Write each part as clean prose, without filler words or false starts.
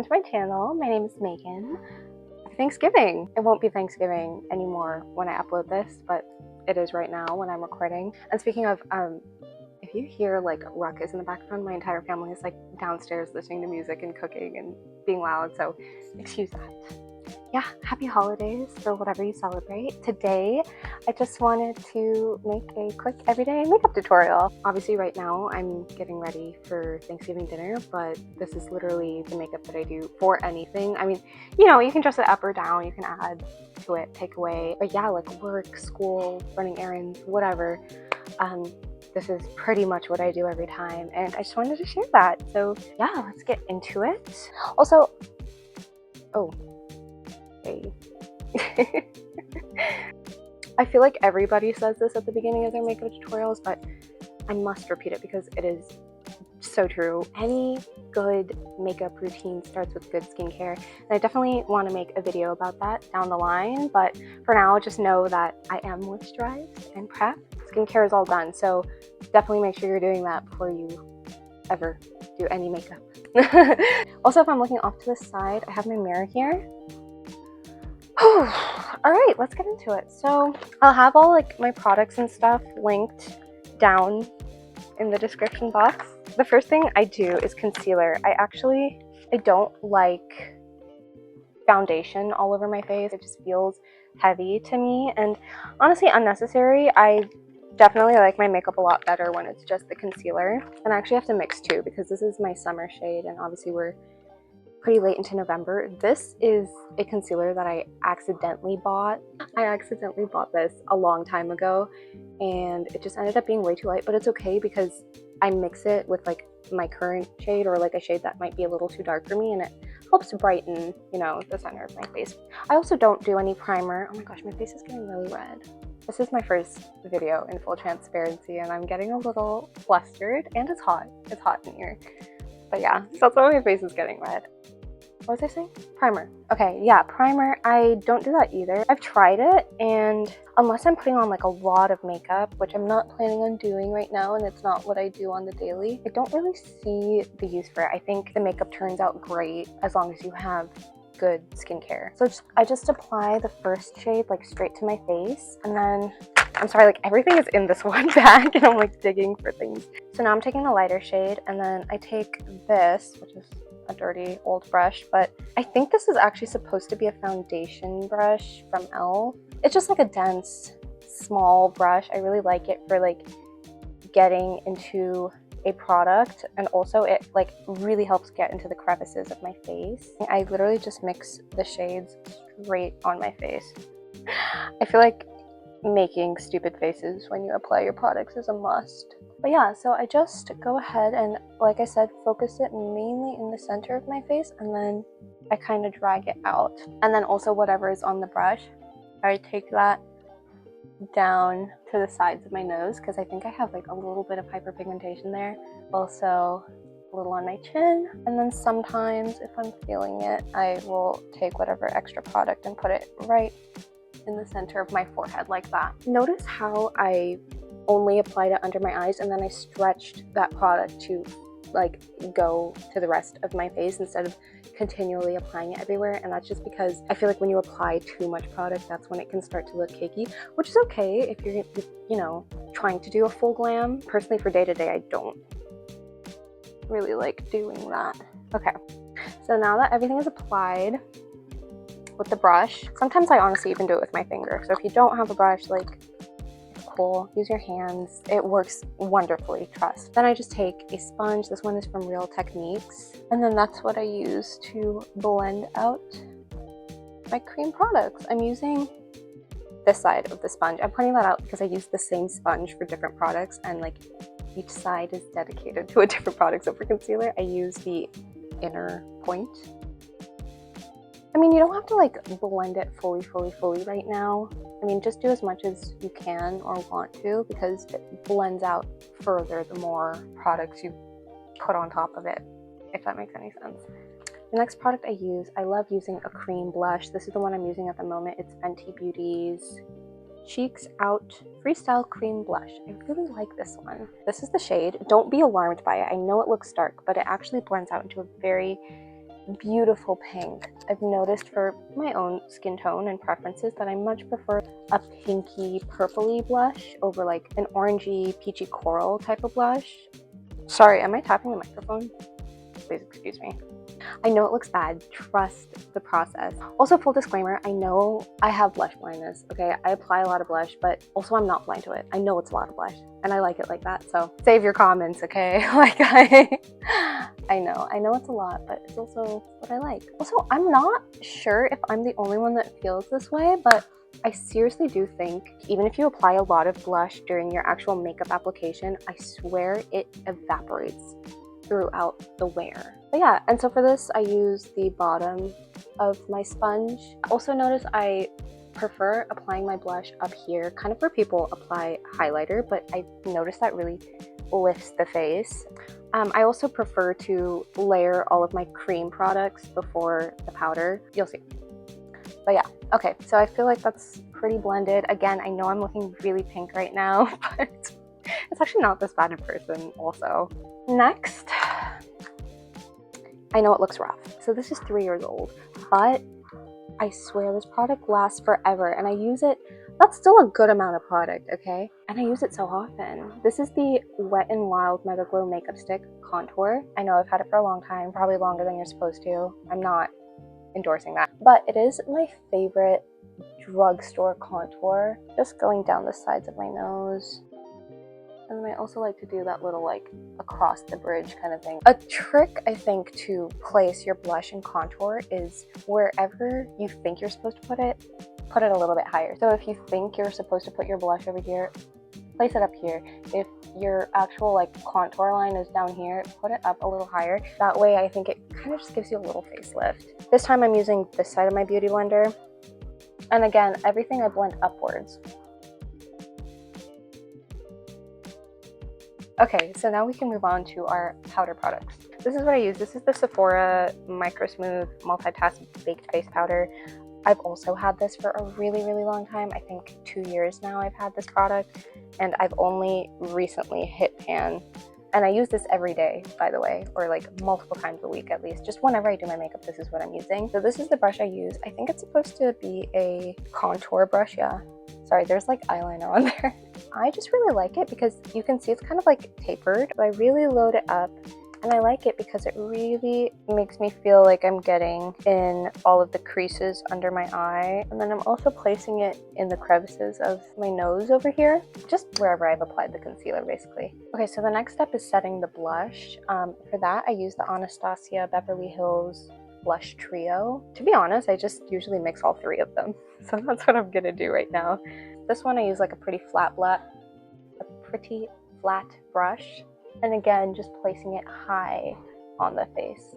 welcome to my channel. My name is Megan. Thanksgiving. It won't be Thanksgiving anymore when I upload this, but it is right now when I'm recording. And speaking of, if you hear like ruckus in the background, my entire family is like downstairs listening to music and cooking and being loud, so excuse that. Yeah, happy holidays for whatever you celebrate. Today, I just wanted to make a quick everyday makeup tutorial. Obviously right now I'm getting ready for Thanksgiving dinner, but this is literally the makeup that I do for anything. I mean, you know, you can dress it up or down, you can add to it, take away, but yeah, like work, school, running errands, whatever. This is pretty much what I do every time, and I just wanted to share that. So yeah, let's get into it. Also, I feel like everybody says this at the beginning of their makeup tutorials, but I must repeat it because it is so true. Any good makeup routine starts with good skincare, and I definitely want to make a video about that down the line, but for now just know that I am moisturized and prepped. Skincare is all done, so definitely make sure you're doing that before you ever do any makeup. Also, if I'm looking off to the side, I have my mirror here. Alright, let's get into it. So I'll have all like my products and stuff linked down in the description box. The first thing I do is concealer. I don't like foundation all over my face. It just feels heavy to me and honestly unnecessary. I definitely like my makeup a lot better when it's just the concealer. And I actually have to mix too because this is my summer shade and obviously we're pretty late into November. This is a concealer that I accidentally bought. I accidentally bought this a long time ago and it just ended up being way too light, but it's okay because I mix it with like my current shade or like a shade that might be a little too dark for me, and it helps brighten, you know, the center of my face. I also don't do any primer. Oh my gosh, my face is getting really red. This is my first video in full transparency and I'm getting a little flustered and it's hot. It's hot in here. But yeah, so that's why my face is getting red. What was I saying? Primer. Okay, yeah, primer. I don't do that either. I've tried it, and unless I'm putting on like a lot of makeup, which I'm not planning on doing right now, and it's not what I do on the daily, I don't really see the use for it. I think the makeup turns out great as long as you have good skincare. So I just apply the first shade like straight to my face, and then I'm sorry, like everything is in this one bag and I'm like digging for things. So now I'm taking the lighter shade and then I take this, which is a dirty old brush, but I think this is actually supposed to be a foundation brush from e.l.f. It's just like a dense, small brush. I really like it for like getting into a product, and also it like really helps get into the crevices of my face. I literally just mix the shades straight on my face. I feel like making stupid faces when you apply your products is a must. But yeah, so I just go ahead and, like I said, focus it mainly in the center of my face, and then I kind of drag it out. And then also whatever is on the brush, I take that down to the sides of my nose because I think I have like a little bit of hyperpigmentation there. Also a little on my chin, and then sometimes if I'm feeling it, I will take whatever extra product and put it right in the center of my forehead like that. Notice how I only applied it under my eyes and then I stretched that product to like go to the rest of my face instead of continually applying it everywhere. And that's just because I feel like when you apply too much product, that's when it can start to look cakey, which is okay if you're, you know, trying to do a full glam. Personally, for day to day, I don't really like doing that. Okay, so now that everything is applied with the brush, sometimes I honestly even do it with my finger. So if you don't have a brush, like, it's cool, use your hands. It works wonderfully, trust. Then I just take a sponge. This one is from Real Techniques, and then that's what I use to blend out my cream products. I'm using this side of the sponge. I'm pointing that out because I use the same sponge for different products, and like each side is dedicated to a different product. So for concealer, I use the inner point. I mean, you don't have to like blend it fully right now. I mean, just do as much as you can or want to because it blends out further the more products you put on top of it, if that makes any sense. The next product I love using a cream blush. This is the one I'm using at the moment. It's Fenty Beauty's Cheeks Out Freestyle Cream Blush. I really like this one. This is the shade. Don't be alarmed by it. I know it looks dark, but it actually blends out into a very beautiful pink. I've noticed for my own skin tone and preferences that I much prefer a pinky purpley blush over like an orangey peachy coral type of blush. Sorry, am I tapping the microphone? Please excuse me. I know it looks bad, trust the process. Also, full disclaimer, I know I have blush blindness, okay? I apply a lot of blush, but also I'm not blind to it. I know it's a lot of blush and I like it like that, so save your comments, okay? Like I know it's a lot, but it's also what I like. Also, I'm not sure if I'm the only one that feels this way, but I seriously do think even if you apply a lot of blush during your actual makeup application, I swear it evaporates throughout the wear. But yeah, and so for this I use the bottom of my sponge. Also notice I prefer applying my blush up here, kind of where people apply highlighter, but I noticed that really lifts the face. I also prefer to layer all of my cream products before the powder. You'll see. But yeah, okay, so I feel like that's pretty blended. Again, I know I'm looking really pink right now, but it's actually not this bad in person also. Next, I know it looks rough. So this is 3 years old, but I swear this product lasts forever and I use it. That's still a good amount of product, okay? And I use it so often. This is the Wet n Wild MegaGlo Makeup Stick Contour. I know I've had it for a long time, probably longer than you're supposed to. I'm not endorsing that, but it is my favorite drugstore contour. Just going down the sides of my nose. And then I also like to do that little like across the bridge kind of thing. A trick I think to place your blush and contour is wherever you think you're supposed to put it a little bit higher. So if you think you're supposed to put your blush over here, place it up here. If your actual like contour line is down here, put it up a little higher. That way I think it kind of just gives you a little facelift. This time I'm using this side of my beauty blender. And again, everything I blend upwards. Okay, so now we can move on to our powder products. This is what I use. This is the Sephora Microsmooth Multitask Baked Face Powder. I've also had this for a really, really long time. I think 2 years now I've had this product, and I've only recently hit pan. And I use this every day, by the way, or like multiple times a week at least. Just whenever I do my makeup, this is what I'm using. So this is the brush I use. I think it's supposed to be a contour brush, yeah. Sorry, there's like eyeliner on there. I just really like it because you can see it's kind of like tapered, but I really load it up. And I like it because it really makes me feel like I'm getting in all of the creases under my eye. And then I'm also placing it in the crevices of my nose over here, just wherever I've applied the concealer basically. Okay, so the next step is setting the blush. For that, I use the Anastasia Beverly Hills Blush Trio. To be honest, I just usually mix all 3 of them. So that's what I'm gonna do right now. This one I use like a pretty flat brush. And again, just placing it high on the face.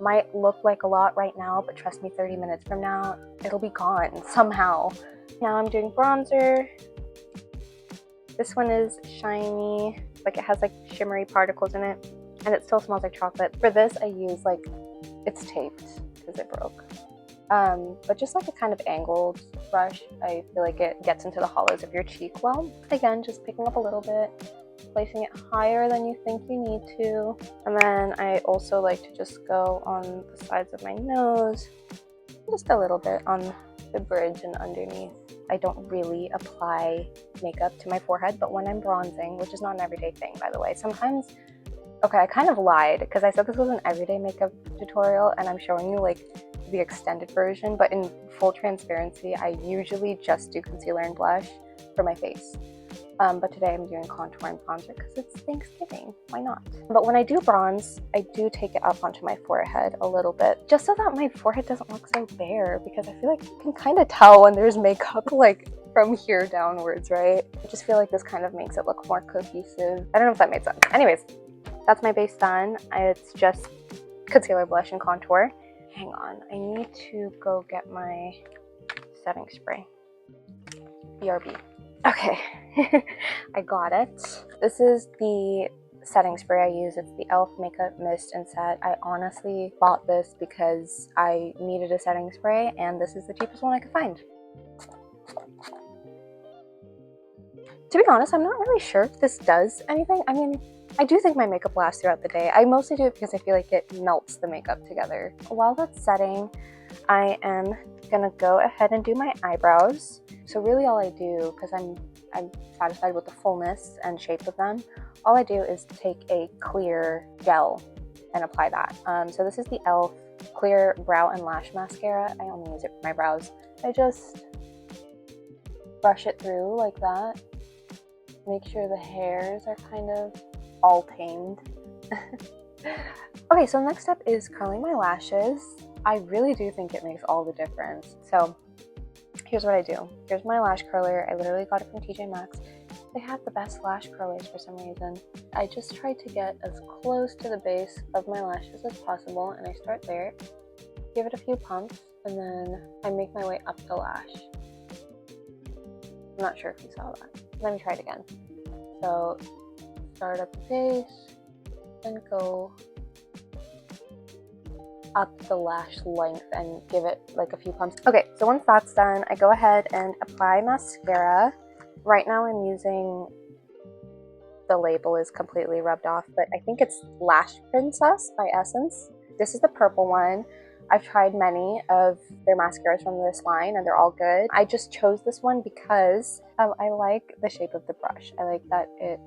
Might look like a lot right now, but trust me, 30 minutes from now, it'll be gone somehow. Now I'm doing bronzer. This one is shiny, like it has like shimmery particles in it, and it still smells like chocolate. For this, I use like, it's taped because it broke. But just like a kind of angled brush, I feel like it gets into the hollows of your cheek well. Again, just picking up a little bit, placing it higher than you think you need to. And then I also like to just go on the sides of my nose, just a little bit on the bridge and underneath. I don't really apply makeup to my forehead, but when I'm bronzing, which is not an everyday thing, by the way, sometimes, okay, I kind of lied because I said this was an everyday makeup tutorial and I'm showing you like the extended version, but in full transparency, I usually just do concealer and blush for my face. But today I'm doing contour and bronzer because it's Thanksgiving. Why not? But when I do bronze, I do take it up onto my forehead a little bit, just so that my forehead doesn't look so bare, because I feel like you can kind of tell when there's makeup like from here downwards, right? I just feel like this kind of makes it look more cohesive. I don't know if that made sense. Anyways, that's my base done. It's just concealer, blush, and contour. Hang on, I need to go get my setting spray. BRB. Okay, I got it. This is the setting spray I use. It's the e.l.f. Makeup Mist and Set. I honestly bought this because I needed a setting spray, and this is the cheapest one I could find. To be honest, I'm not really sure if this does anything. I mean, I do think my makeup lasts throughout the day. I mostly do it because I feel like it melts the makeup together. While that's setting, I am gonna go ahead and do my eyebrows. So really all I do, because I'm satisfied with the fullness and shape of them, all I do is take a clear gel and apply that. So this is the e.l.f. Clear Brow and Lash Mascara. I only use it for my brows. I just brush it through like that. Make sure the hairs are kind of all tamed. Okay, so next step is curling my lashes. I really do think it makes all the difference. So here's what I do. Here's my lash curler. I literally got it from TJ Maxx. They have the best lash curlers for some reason. I just try to get as close to the base of my lashes as possible, and I start there, give it a few pumps, and then I make my way up the lash. I'm not sure if you saw that. Let me try it again. So start at the base and go up the lash length and give it like a few pumps. Okay, so once that's done, I go ahead and apply mascara. Right now I'm using, the label is completely rubbed off, but I think it's Lash Princess by Essence. This is the purple one. I've tried many of their mascaras from this line and they're all good. I just chose this one because I like the shape of the brush. I like that it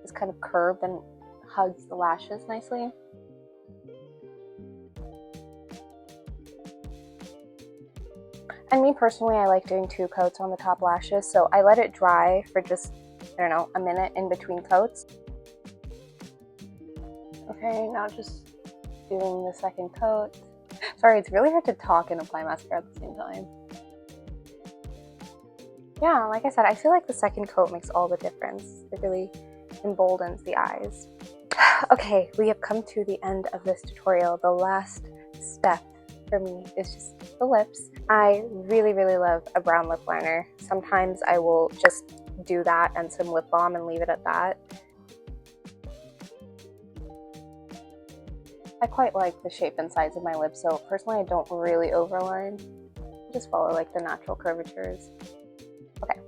is kind of curved and hugs the lashes nicely. And me personally, I like doing 2 coats on the top lashes, so I let it dry for just, I don't know, a minute in between coats. Okay, now just doing the second coat. Sorry, it's really hard to talk and apply mascara at the same time. Yeah, like I said, I feel like the second coat makes all the difference. It really emboldens the eyes. Okay, we have come to the end of this tutorial. The last step for me is just the lips. I really love a brown lip liner. Sometimes I will just do that and some lip balm and leave it at that. I quite like the shape and size of my lips, so personally I don't really overline. I just follow like the natural curvatures. Okay,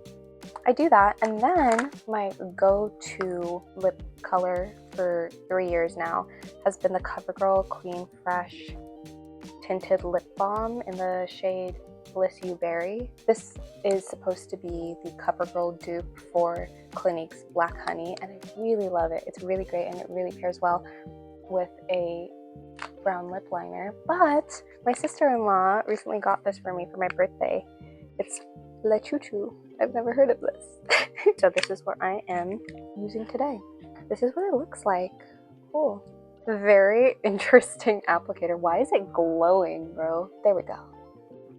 I do that, and then my go-to lip color for 3 years now has been the CoverGirl Clean Fresh Tinted Lip Balm in the shade Bliss You Berry. This is supposed to be the CoverGirl dupe for Clinique's Black Honey, and I really love it. It's really great and it really pairs well with a brown lip liner. But my sister-in-law recently got this for me for my birthday. It's Chouchou. I've never heard of this. So this is what I am using today. This is what it looks like. Cool. Very interesting applicator. Why is it glowing, bro? There we go.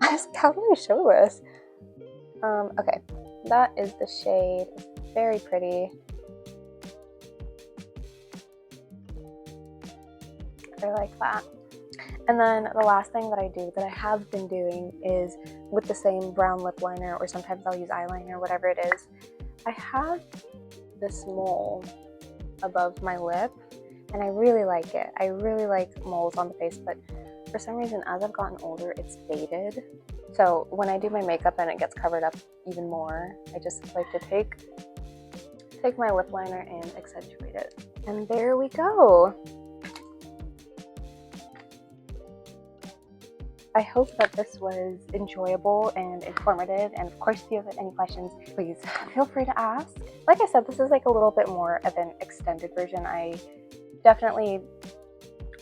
I was like, how do I show this? Okay, that is the shade. It's very pretty. I like that. And then the last thing that I do, that I have been doing, is with the same brown lip liner, or sometimes I'll use eyeliner, whatever it is, I have this mole above my lip, and I really like it. I really like moles on the face, but for some reason, as I've gotten older, it's faded. So when I do my makeup and it gets covered up even more, I just like to take my lip liner and accentuate it. And there we go. I hope that this was enjoyable and informative, and of course if you have any questions, please feel free to ask. Like I said, this is like a little bit more of an extended version. I definitely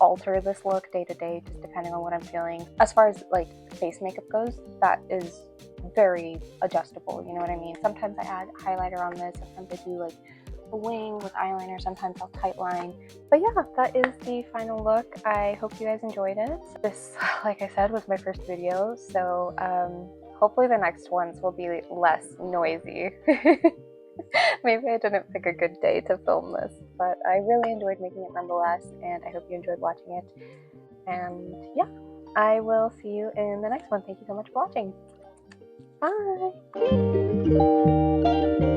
alter this look day to day, just depending on what I'm feeling. As far as like face makeup goes, that is very adjustable, you know what I mean? Sometimes I add highlighter on this, sometimes I do like a wing with eyeliner, sometimes I'll tightline. But yeah, that is the final look. I hope you guys enjoyed it. This, like I said, was my first video, so hopefully the next ones will be less noisy. Maybe I didn't pick a good day to film this, but I really enjoyed making it nonetheless, and I hope you enjoyed watching it. And yeah, I will see you in the next one. Thank you so much for watching. Bye!